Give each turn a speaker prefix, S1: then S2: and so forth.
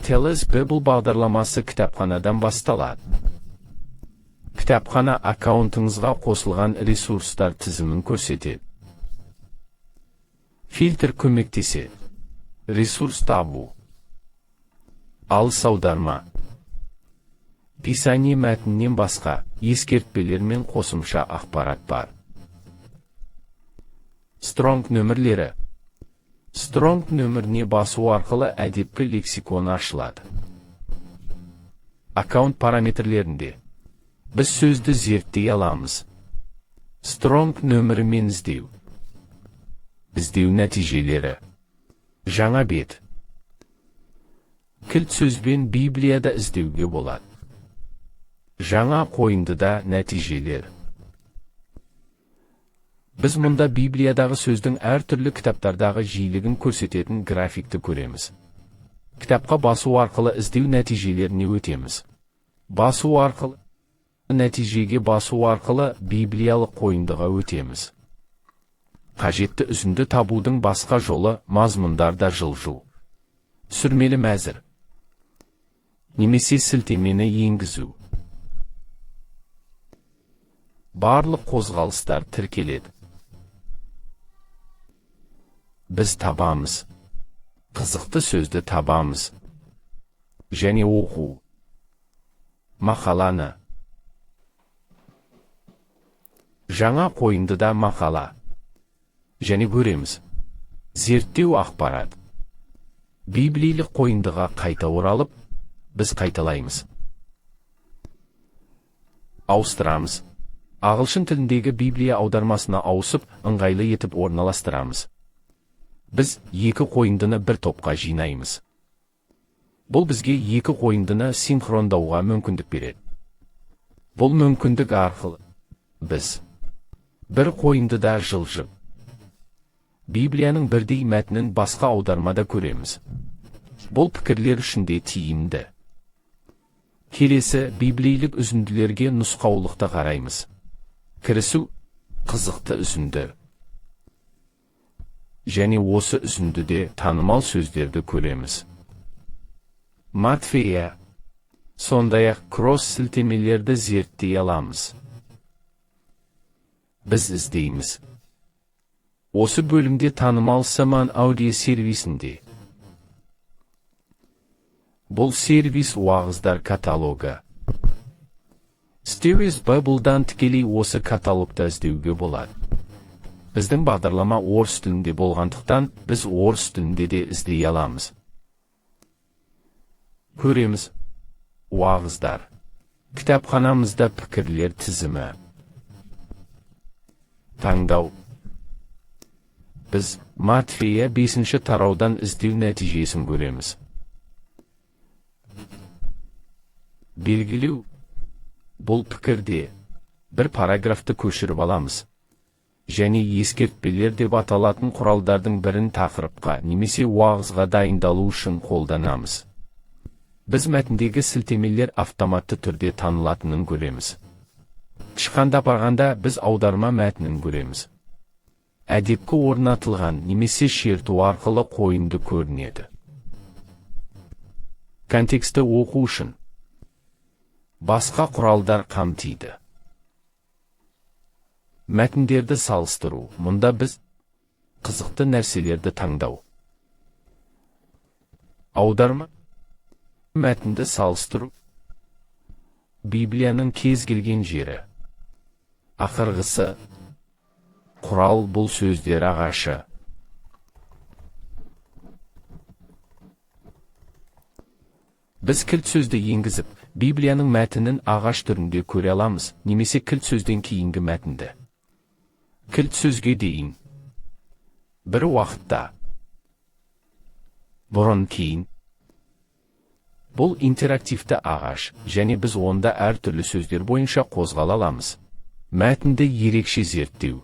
S1: Teleios Bible бағдарламасы кітапханадан басталады. Кітапхана аккаунтыңызға қосылған ресурстар тізімін көрсетеді. Фильтр көмектеседі. Ресурс табу. Алыс аударма. Писание мәтіннен басқа, ескертпелер мен қосымша ақпарат бар. Стронг нөмірлері. Стронг нөміріне басу арқылы әдепкі лексикон ашылады. Аккаунт параметрлерінде. Біз сөзді зерттей аламыз. Стронг нөмірімен іздеу. Іздеу нәтижелері. Жаңа бет. Кілт сөзбен Библияда іздеуге болады. Жаңа қойындыда нәтижелер. Біз мұнда Библиядағы сөздің әртүрлі кітаптардағы жиілігін көрсететін графикті көреміз. Кітапқа басу арқылы іздеу нәтижелеріне өтеміз. Нәтижеге басу арқылы Библиялық қойындыға өтеміз. Қажетті үзінді табудың басқа жолы мазмұндарда жылжу. Сүрмелі мәзір. Немесе сілтемені енгізу. Барлық қозғалыстар тіркеледі. Біз табамыз. Қызықты сөзді табамыз. Және оқу. Мақаланы. Жаңа қойындыда мақала. Және көреміз. Зерттеу ақпарат. Библиялық қойындыға қайта оралып, біз қайталаймыз. Ауыстырамыз. Ағылшын тіліндегі Библия аудармасына ауысып, ыңғайлы етіп орналастырамыз. Біз екі қойындыны бір топқа жинаймыз. Бұл бізге екі қойындыны синхрондауға мүмкіндік береді. Бұл мүмкіндік арқылы біз бір қойындыда жылжып, Библияның бірдей мәтінін басқа аудармада көреміз. Бұл пікірлер үшінде тиімді. Келесі библиялық үзінділерге нұсқаулықты қараймыз. Кірісу, қызықты үзінді. Және осы үзіндіде танымал сөздерді көреміз. Матфея. Сондай-ақ кросс-сілтемелерді зерттей аламыз. Біз іздейміз. Осы бөлімде танымал Саман аудио сервисінде. Бұл сервис уағыздар каталогы. Teleios Bible'дан тікелей осы каталогта іздеуге болады. Біздің бағдарлама орыс тілінде болғандықтан, біз орыс тілінде де іздей аламыз. Көреміз. Уағыздар. Кітапханамызда пікірлер тізімі. Таңдау. Біз Матфея 5-ші тараудан іздеу нәтижесін көреміз. Белгілеу. Бұл пікірде бір параграфты көшіріп аламыз. Және ескертпелер деп аталатын құралдардың бірін тақырыпқа немесе уағызға дайындалу үшін қолданамыз. Біз мәтіндегі сілтемелер автоматты түрде танылатынын көреміз. Тышқанда барғанда біз аударма мәтінін көреміз. Әдепкі орнатылған немесе шерту арқылы қойынды көрінеді. Контексті оқу үшін басқа құралдар қамтиды. Мәтіндерді салыстыру. Мұнда біз қызықты нәрселерді таңдау. Аударма. Мәтінді салыстыру. Библияның кез келген жері. Ақырғысы. Құрал бұл сөздер ағашы. Біз кілт сөзді енгізіп, Библияның мәтінін ағаш түрінде көре аламыз, немесе кілт сөзден кейінгі мәтінді. Кілт сөзге дейін. Бір уақытта. Бұрын кейін. Бұл интерактивті ағаш, және біз онда әртүрлі сөздер бойынша қозғала аламыз. Мәтінді ерекше зерттеу.